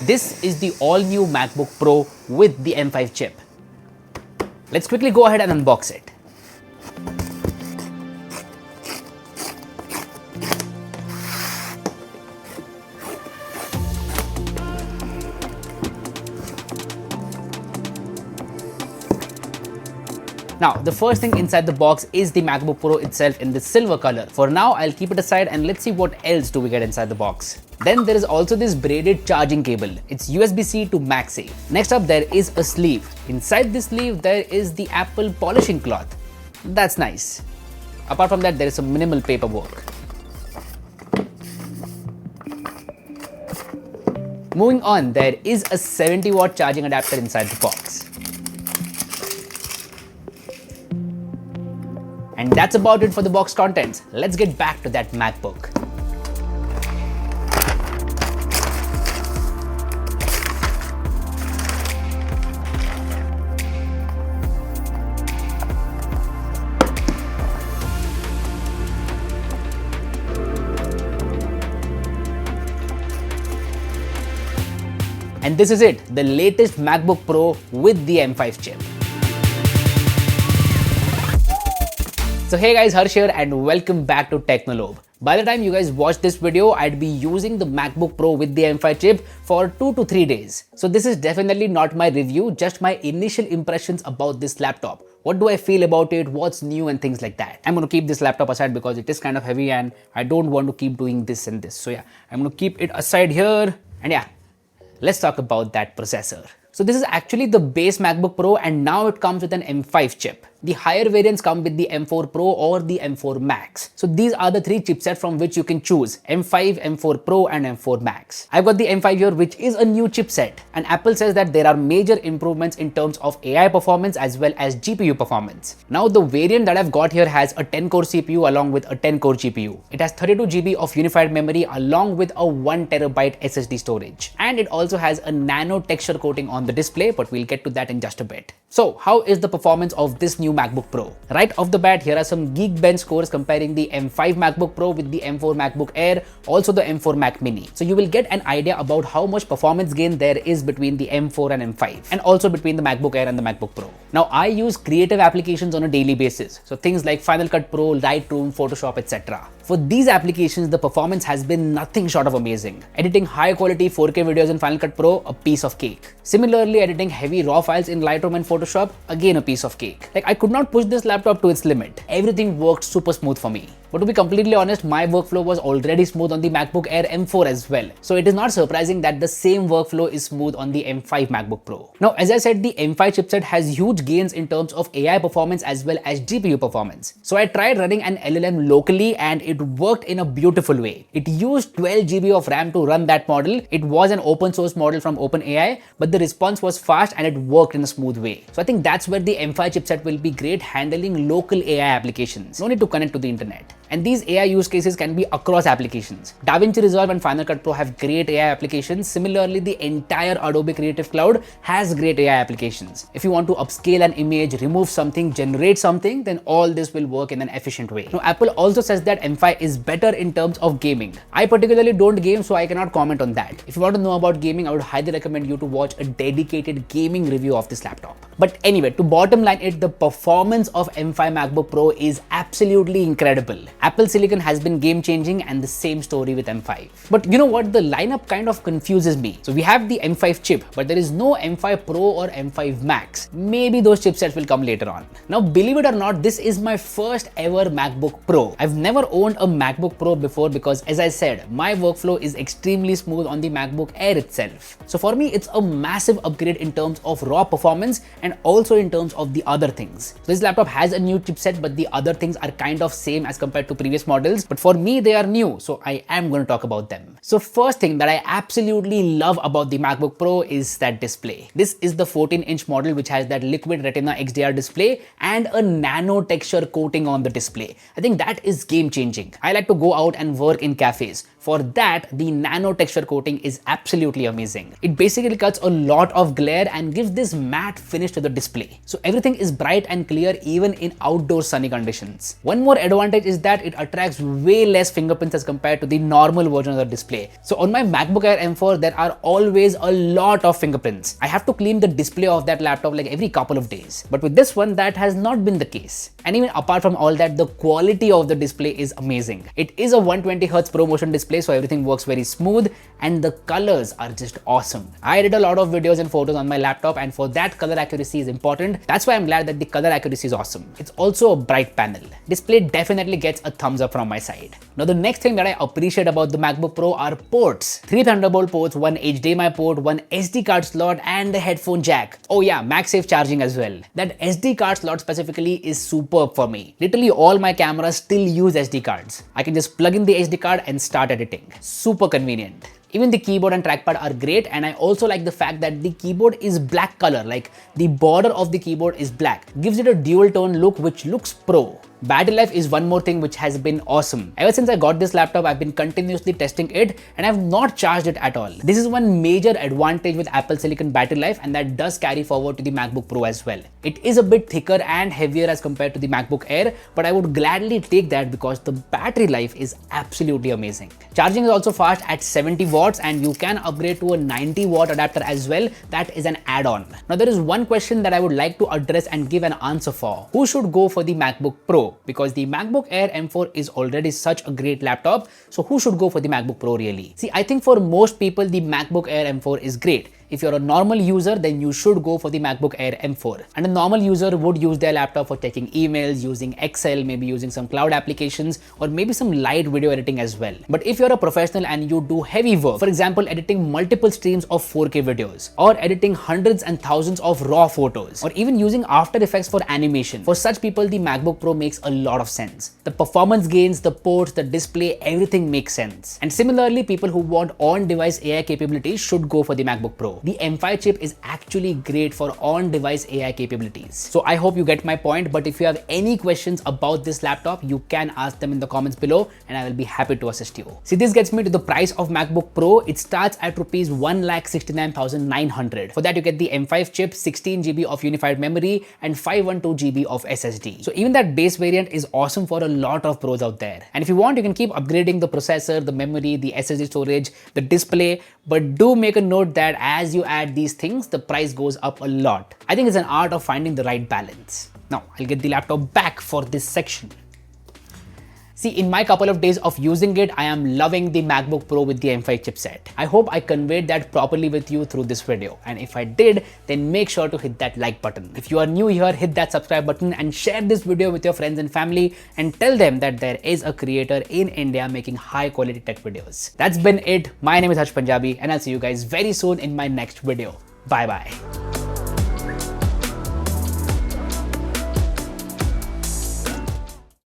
This is the all-new MacBook Pro with the M5 chip. Let's quickly go ahead and unbox it. Now, the first thing inside the box is the MacBook Pro itself in the silver color. For now, I'll keep it aside and let's see what else do we get inside the box. Then there is also this braided charging cable. It's USB-C to MagSafe. Next up, there is a sleeve. Inside this sleeve, there is the Apple polishing cloth. That's nice. Apart from that, there is some minimal paperwork. Moving on, there is a 70-watt charging adapter inside the box. And that's about it for the box contents. Let's get back to that MacBook. And this is it, the latest MacBook Pro with the M5 chip. So hey guys, Harsh here and welcome back to Technolobe. By the time you guys watch this video, I'd be using the MacBook Pro with the M5 chip for 2 to 3 days. So this is definitely not my review, just my initial impressions about this laptop. What do I feel about it, what's new and things like that. I'm going to keep this laptop aside because it is kind of heavy and I don't want to keep doing this and this. So yeah, I'm going to keep it aside here and yeah, let's talk about that processor. So this is actually the base MacBook Pro and now it comes with an M5 chip. The higher variants come with the M4 Pro or the M4 Max. So these are the 3 chipsets from which you can choose: M5, M4 Pro and M4 Max. I've got the M5 here, which is a new chipset, and Apple says that there are major improvements in terms of AI performance as well as GPU performance. Now the variant that I've got here has a 10-core CPU along with a 10-core GPU. It has 32 GB of unified memory along with a 1 TB SSD storage. And it also has a nano texture coating on the display, but we'll get to that in just a bit. So how is the performance of this new MacBook Pro? Right off the bat, here are some Geekbench scores comparing the M5 MacBook Pro with the M4 MacBook Air, also the M4 Mac Mini. So you will get an idea about how much performance gain there is between the M4 and M5, and also between the MacBook Air and the MacBook Pro. Now I use creative applications on a daily basis, so things like Final Cut Pro, Lightroom, Photoshop, etc. For these applications, the performance has been nothing short of amazing. Editing high quality 4K videos in Final Cut Pro, a piece of cake. Similarly, editing heavy raw files in Lightroom and Photoshop, again a piece of cake. Like, I could not push this laptop to its limit. Everything worked super smooth for me. But to be completely honest, my workflow was already smooth on the MacBook Air M4 as well. So it is not surprising that the same workflow is smooth on the M5 MacBook Pro. Now, as I said, the M5 chipset has huge gains in terms of AI performance as well as GPU performance. So I tried running an LLM locally and it worked in a beautiful way. It used 12 GB of RAM to run that model. It was an open source model from OpenAI, but the response was fast and it worked in a smooth way. So I think that's where the M5 chipset will be great handling local AI applications. No need to connect to the internet. And these AI use cases can be across applications. DaVinci Resolve and Final Cut Pro have great AI applications. Similarly, the entire Adobe Creative Cloud has great AI applications. If you want to upscale an image, remove something, generate something, then all this will work in an efficient way. Now, Apple also says that M5 is better in terms of gaming. I particularly don't game, so I cannot comment on that. If you want to know about gaming, I would highly recommend you to watch a dedicated gaming review of this laptop. But anyway, to bottom line it, the performance of M5 MacBook Pro is absolutely incredible. Apple Silicon has been game-changing, and the same story with M5. But you know what? The lineup kind of confuses me. So we have the M5 chip, but there is no M5 Pro or M5 Max. Maybe those chipsets will come later on. Now, believe it or not, this is my first ever MacBook Pro. I've never owned a MacBook Pro before because, as I said, my workflow is extremely smooth on the MacBook Air itself. So for me, it's a massive upgrade in terms of raw performance and also in terms of the other things. So this laptop has a new chipset, but the other things are kind of same as compared to previous models, but for me they are new, so I am going to talk about them. So first thing that I absolutely love about the MacBook Pro is that display. This is the 14-inch model which has that liquid retina XDR display and a nano texture coating on the display. I think that is game changing. I like to go out and work in cafes. For that, the nano texture coating is absolutely amazing. It basically cuts a lot of glare and gives this matte finish to the display. So everything is bright and clear even in outdoor sunny conditions. One more advantage is that it attracts way less fingerprints as compared to the normal version of the display. So on my MacBook Air M4, there are always a lot of fingerprints. I have to clean the display of that laptop like every couple of days. But with this one, that has not been the case. And even apart from all that, the quality of the display is amazing. It is a 120Hz ProMotion display, so everything works very smooth and the colors are just awesome. I did a lot of videos and photos on my laptop, and for that, color accuracy is important. That's why I'm glad that the color accuracy is awesome. It's also a bright panel. Display definitely gets a thumbs up from my side. Now the next thing that I appreciate about the MacBook Pro are ports. 3 Thunderbolt ports, 1 HDMI port, 1 SD card slot and the headphone jack. Oh yeah, MagSafe charging as well. That SD card slot specifically is superb for me. Literally all my cameras still use SD cards. I can just plug in the SD card and start editing. Super convenient. Even the keyboard and trackpad are great, and I also like the fact that the keyboard is black color, like the border of the keyboard is black. Gives it a dual tone look which looks pro. Battery life is one more thing which has been awesome. Ever since I got this laptop, I've been continuously testing it and I've not charged it at all. This is one major advantage with Apple Silicon battery life, and that does carry forward to the MacBook Pro as well. It is a bit thicker and heavier as compared to the MacBook Air, but I would gladly take that because the battery life is absolutely amazing. Charging is also fast at 70 watts and you can upgrade to a 90 watt adapter as well. That is an add-on. Now there is one question that I would like to address and give an answer for. Who should go for the MacBook Pro? Because the MacBook Air M4 is already such a great laptop, so who should go for the MacBook Pro really? See, I think for most people the MacBook Air M4 is great. If you're a normal user, then you should go for the MacBook Air M4. And a normal user would use their laptop for checking emails, using Excel, maybe using some cloud applications, or maybe some light video editing as well. But if you're a professional and you do heavy work, for example, editing multiple streams of 4K videos, or editing hundreds and thousands of raw photos, or even using After Effects for animation, for such people, the MacBook Pro makes a lot of sense. The performance gains, the ports, the display, everything makes sense. And similarly, people who want on-device AI capabilities should go for the MacBook Pro. The M5 chip is actually great for on-device AI capabilities. So I hope you get my point, but if you have any questions about this laptop, you can ask them in the comments below and I will be happy to assist you. See, this gets me to the price of MacBook Pro. It starts at rupees 1,69,900. For that, you get the M5 chip, 16 GB of unified memory and 512 GB of SSD. So even that base variant is awesome for a lot of pros out there. And if you want, you can keep upgrading the processor, the memory, the SSD storage, the display, but do make a note that as you add these things, the price goes up a lot. I think it's an art of finding the right balance. Now, I'll get the laptop back for this section. See, in my couple of days of using it, I am loving the MacBook Pro with the M5 chipset. I hope I conveyed that properly with you through this video. And if I did, then make sure to hit that like button. If you are new here, hit that subscribe button and share this video with your friends and family and tell them that there is a creator in India making high quality tech videos. That's been it. My name is Harsh Punjabi and I'll see you guys very soon in my next video. Bye bye.